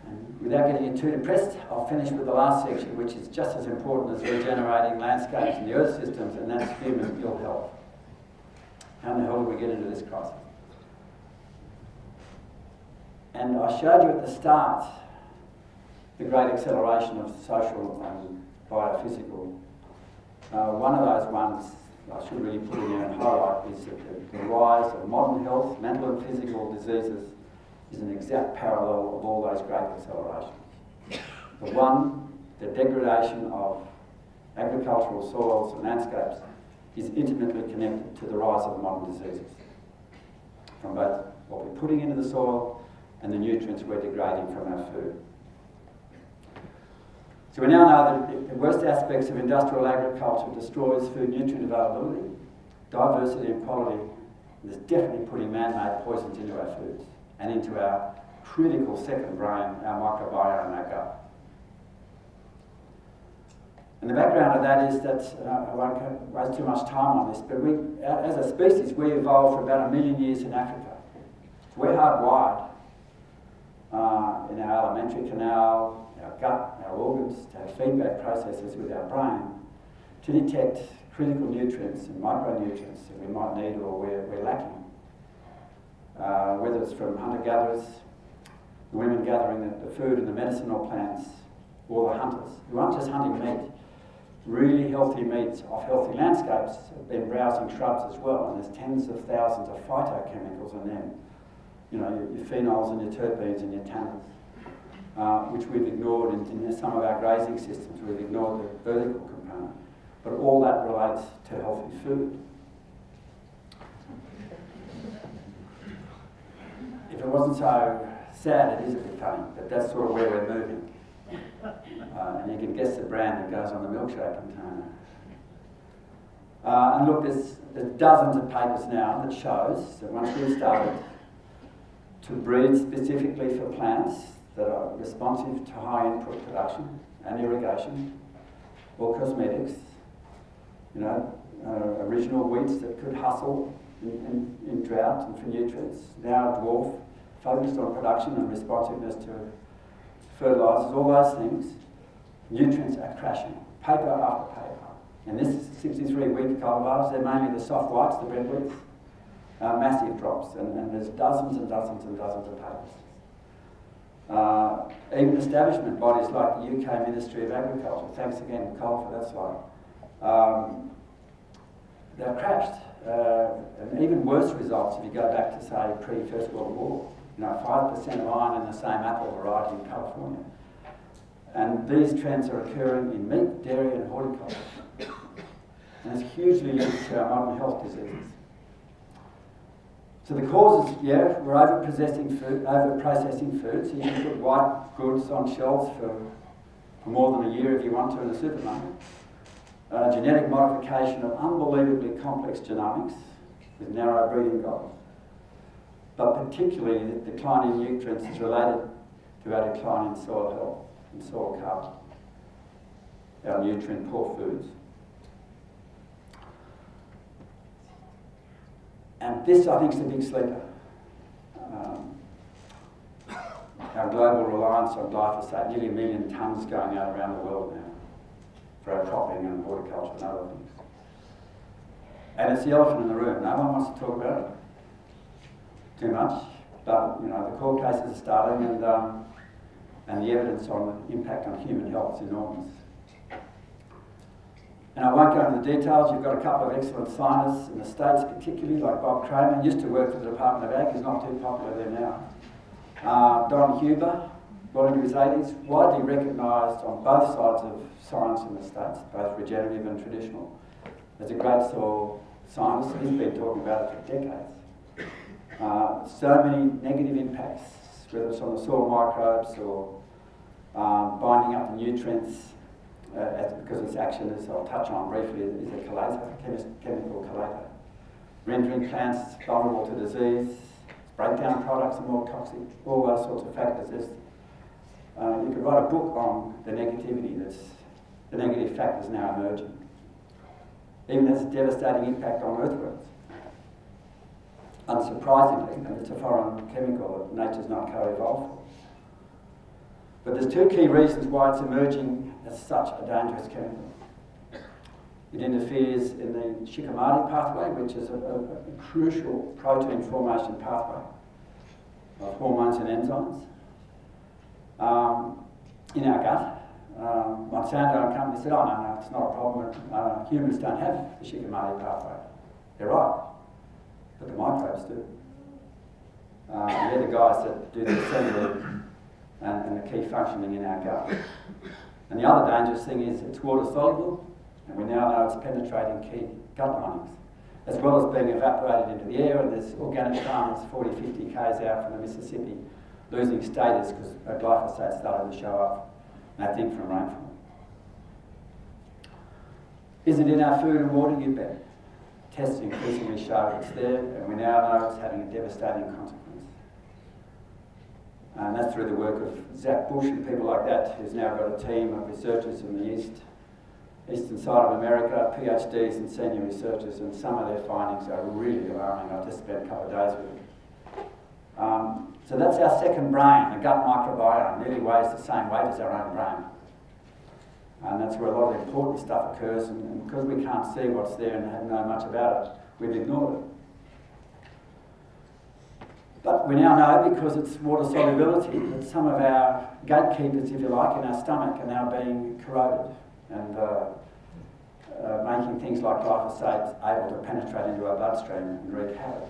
And without getting you too depressed, I'll finish with the last section, which is just as important as regenerating landscapes and the earth systems, and that's human ill health. How in the hell did we get into this crisis? And I showed you at the start the great acceleration of social and biophysical. One of those ones I should really put in there and highlight is that the rise of modern health, mental and physical diseases is an exact parallel of all those great accelerations. The one, the degradation of agricultural soils and landscapes, is intimately connected to the rise of modern diseases, from both what we're putting into the soil and the nutrients we're degrading from our food. So we now know that the worst aspects of industrial agriculture destroys food nutrient availability, diversity and quality, and is definitely putting man-made poisons into our foods and into our critical second brain, our microbiome and our gut. And the background of that is that, I won't waste too much time on this, but we, as a species, we evolved for about 1 million years in Africa. So we're hardwired in our alimentary canal, our gut, our organs, to have feedback processes with our brain to detect critical nutrients and micronutrients that we might need or we're lacking. Whether it's from hunter-gatherers, the women gathering the food and the medicinal plants, or the hunters, who aren't just hunting meat. Really healthy meats off healthy landscapes have been browsing shrubs as well, and there's tens of thousands of phytochemicals in them. You know, your phenols and your terpenes and your tannins, which we've ignored in some of our grazing systems. We've ignored the vertical component. But all that relates to healthy food. If it wasn't so sad, it is a bit funny, but that's sort of where we're moving. And you can guess the brand that goes on the milkshake container. And look, there's dozens of papers now that shows that once we started to breed specifically for plants that are responsive to high input production and irrigation, or cosmetics, original wheats that could hustle in drought and for nutrients, now dwarf, focused on production and responsiveness to fertilisers, all those things. Nutrients are crashing, paper after paper. And this 63 wheat cultivars, they're mainly the soft whites, the red wheats, massive drops, and there's dozens and dozens and dozens of papers. Even establishment bodies like the UK Ministry of Agriculture, thanks again, Cole, for that slide, they've crashed. And even worse results if you go back to, say, pre-First World War. 5% of iron in the same apple variety in California. And these trends are occurring in meat, dairy and horticulture. And it's hugely linked to our modern health diseases. So the causes, we're over-processing food, so you can put white goods on shelves for more than a year if you want to in a supermarket. Genetic modification of unbelievably complex genomics with narrow breeding goals. But particularly the decline in nutrients is related to our decline in soil health and soil carbon, our nutrient-poor foods. And this, I think, is the big sleeper. Our global reliance on glyphosate, nearly 1 million tonnes going out around the world now for our cropping and horticulture and other things. And it's the elephant in the room. No one wants to talk about it too much, but the court cases are starting, and the evidence on the impact on human health is enormous. And I won't go into the details. You've got a couple of excellent scientists in the States, particularly like Bob Kramer, used to work for the Department of Ag, he's not too popular there now. Don Huber, well into his 80s, widely recognised on both sides of science in the States, both regenerative and traditional, as a great soil scientist. He's been talking about it for decades. So many negative impacts, whether it's on the soil microbes or binding up the nutrients, because its action, as I'll touch on briefly, is a chelator, chemical chelator. Rendering plants vulnerable to disease, breakdown products are more toxic, all those sorts of factors. You could write a book on the negativity the negative factors now emerging. Even has a devastating impact on earthworms. Unsurprisingly, and it's a foreign chemical that nature's not co-evolved for. But there's two key reasons why it's emerging as such a dangerous chemical. It interferes in the Shikimadi pathway, which is a crucial protein formation pathway of hormones and enzymes in our gut. Monsanto and company said, oh no, it's not a problem. Humans don't have the Shikimadi pathway. They're right, but the microbes do. They're the guys that do the assembly and the key functioning in our gut. And the other dangerous thing is it's water soluble, and we now know it's penetrating key gut linings, as well as being evaporated into the air. And there's organic farmers 40, 50 k's out from the Mississippi losing status because glyphosate started to show up, I think, from rainfall. Is it in our food and water? You bet. Tests increasingly show it's there, and we now know it's having a devastating consequence. And that's through the work of Zach Bush and people like that, who's now got a team of researchers in the eastern side of America, PhDs and senior researchers, and some of their findings are really alarming. I just spent a couple of days with them. So that's our second brain, the gut microbiome, nearly weighs the same weight as our own brain. And that's where a lot of the important stuff occurs, and because we can't see what's there and know much about it, we've ignored it. But we now know, because it's water solubility, that some of our gatekeepers, if you like, in our stomach are now being corroded and making things like glyphosate able to penetrate into our bloodstream and wreak havoc.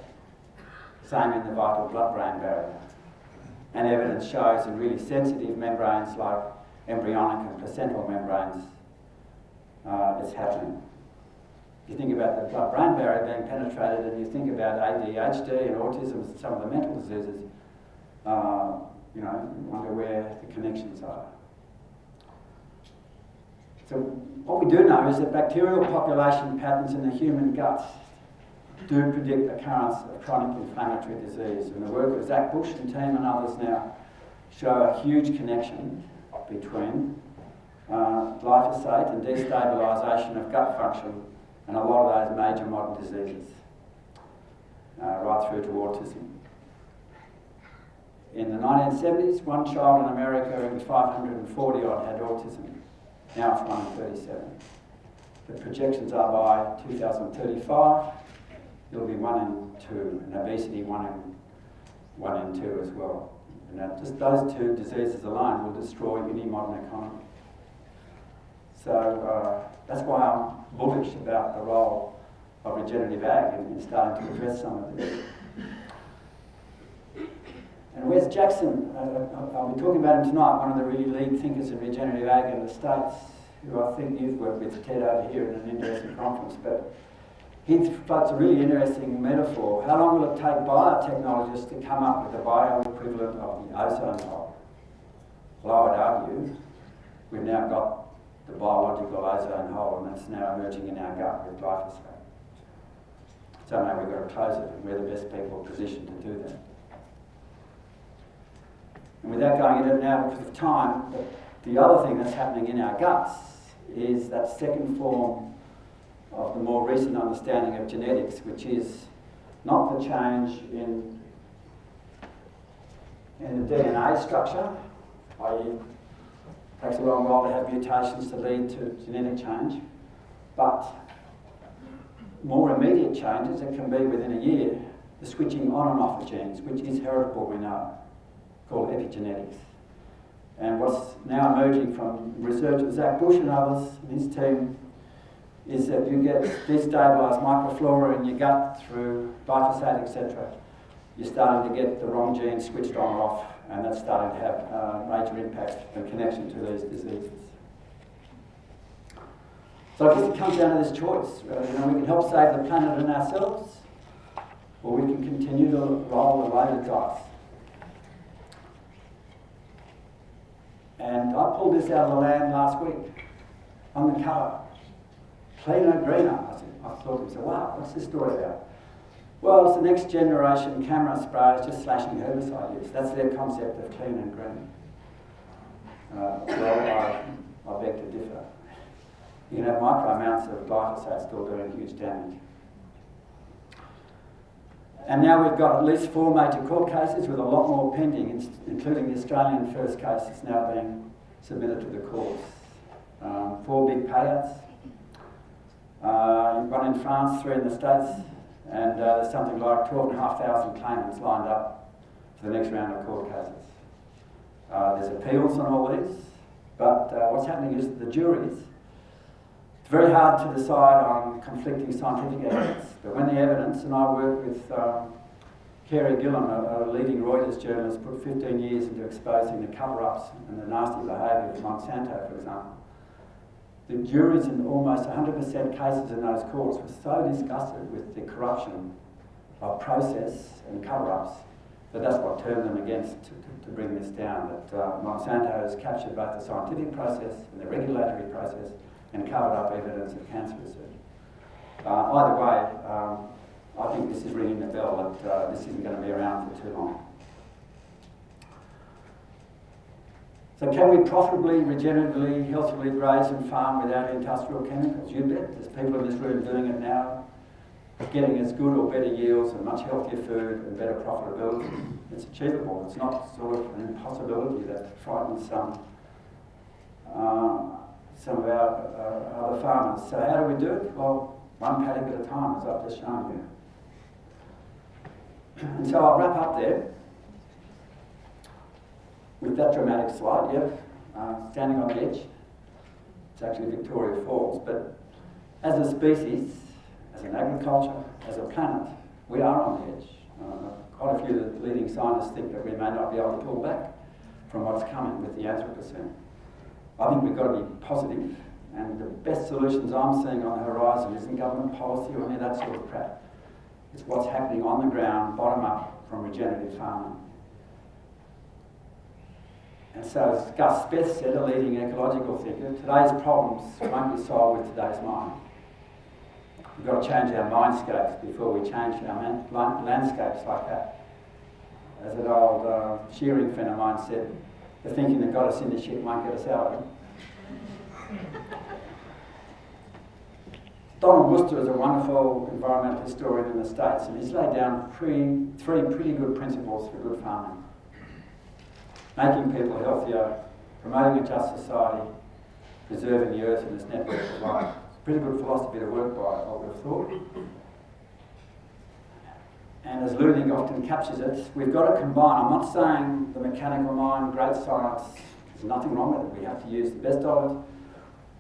Same in the vital blood-brain barrier. And evidence shows in really sensitive membranes like embryonic and placental membranes, it's happening. You think about the blood-brain barrier being penetrated, and you think about ADHD and autism and some of the mental diseases, you wonder where the connections are. So what we do know is that bacterial population patterns in the human gut do predict occurrence of chronic inflammatory disease. And the work of Zach Bush and team and others now show a huge connection between glyphosate and destabilisation of gut function and a lot of those major modern diseases, right through to autism. In the 1970s, one child in America in 540 odd had autism. Now it's 1 in 37. The projections are by 2035, it'll be 1 in 2, and obesity 1 in 2 as well. And that just those two diseases alone will destroy any modern economy. So that's why I'm bullish about the role of regenerative ag in starting to address some of this. And Wes Jackson, I'll be talking about him tonight, one of the really lead thinkers in regenerative ag in the States, who I think you've worked with, Ted, over here in an interesting conference. But he floats a really interesting metaphor. How long will it take biotechnologists to come up with the bioequivalent of the ozone hole? Well, I would argue we've now got the biological ozone hole, and it's now emerging in our gut with glyphosate. So now we've got to close it, and we're the best people positioned to do that. And without going into it now because of time, the other thing that's happening in our guts is that second form of the more recent understanding of genetics, which is not the change in the DNA structure, i.e. it takes a long while to have mutations to lead to genetic change, but more immediate changes, it can be within a year, the switching on and off of genes, which is heritable, we know, called epigenetics. And what's now emerging from research of Zach Bush and others and his team is that you get destabilised microflora in your gut through glyphosate, etc. You're starting to get the wrong genes switched on or off, and that's starting to have major impact and connection to these diseases. So I guess it comes down to this choice. We can help save the planet and ourselves, or we can continue to roll the loaded dice. And I pulled this out of the land last week on the cover. Cleaner, greener. I thought to myself, wow, what's this story about? Well, it's the next generation camera sprayers just slashing herbicide use. That's their concept of clean and green. Well, I beg to differ. You can have micro amounts of glyphosate still doing huge damage. And now we've got at least 4 major court cases with a lot more pending, including the Australian first case that's now being submitted to the courts. 4 big payouts. 1 in France, 3 in the States, and there's something like 12,500 claimants lined up for the next round of court cases. There's appeals on all these, but what's happening is the juries, it's very hard to decide on conflicting scientific evidence, but when the evidence, and I work with Kerry Gillam, a leading Reuters journalist, put 15 years into exposing the cover-ups and the nasty behaviour of Monsanto, for example. The juries in almost 100% cases in those courts were so disgusted with the corruption of process and cover-ups that that's what turned them against to bring this down, that Monsanto has captured both the scientific process and the regulatory process and covered up evidence of cancer research. Either way, I think this is ringing the bell that this isn't going to be around for too long. So can we profitably, regeneratively, healthily graze and farm without industrial chemicals? You bet. There's people in this room doing it now, getting as good or better yields and much healthier food and better profitability. It's achievable. It's not sort of an impossibility that frightens some of our other farmers. So how do we do it? Well, 1 paddock at a time, as I've just shown you. And so I'll wrap up there with that dramatic slide, standing on the edge. It's actually Victoria Falls, but as a species, as an agriculture, as a planet, we are on the edge. Quite a few of the leading scientists think that we may not be able to pull back from what's coming with the Anthropocene. I think we've got to be positive, and the best solutions I'm seeing on the horizon isn't government policy or any of that sort of crap. It's what's happening on the ground, bottom up, from regenerative farming. And so, as Gus Speth said, a leading ecological thinker, today's problems won't be solved with today's mind. We've got to change our mindscapes before we change our landscapes like that. As an old shearing friend of mine said, the thinking that got us in the shit won't get us out of it. Donald Worcester is a wonderful environmental historian in the States, and he's laid down three pretty good principles for good farming. Making people healthier, promoting a just society, preserving the earth and its network of life. It's a pretty good philosophy to work by, I would have thought. And as Ludwig often captures it, we've got to combine. I'm not saying the mechanical mind, great science, there's nothing wrong with it. We have to use the best of it,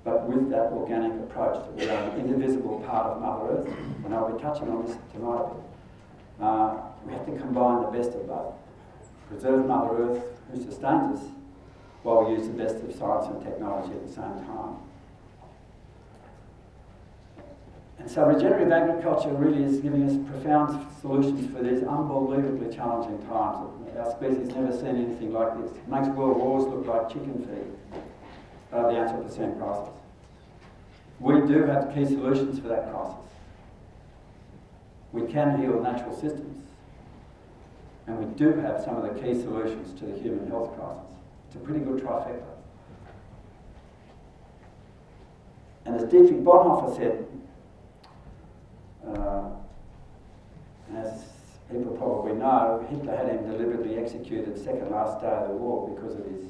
but with that organic approach that we are an indivisible part of Mother Earth. And I'll be touching on this tonight. We have to combine the best of both. Preserve Mother Earth, who sustains us, while we use the best of science and technology at the same time. And so regenerative agriculture really is giving us profound solutions for these unbelievably challenging times. Our species has never seen anything like this. It makes world wars look like chicken feed, the Anthropocene crisis. We do have key solutions for that crisis. We can heal natural systems. And we do have some of the key solutions to the human health crisis. It's a pretty good trifecta. And as Dietrich Bonhoeffer said, as people probably know, Hitler had him deliberately executed second last day of the war because of his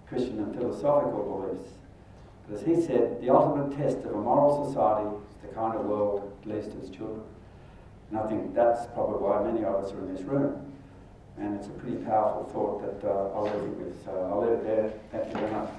Christian and philosophical beliefs. But as he said, the ultimate test of a moral society is the kind of world it leaves to its children. And I think that's probably why many of us are in this room. And it's a pretty powerful thought that I'll leave it with. So I'll leave it there. Thank you very much.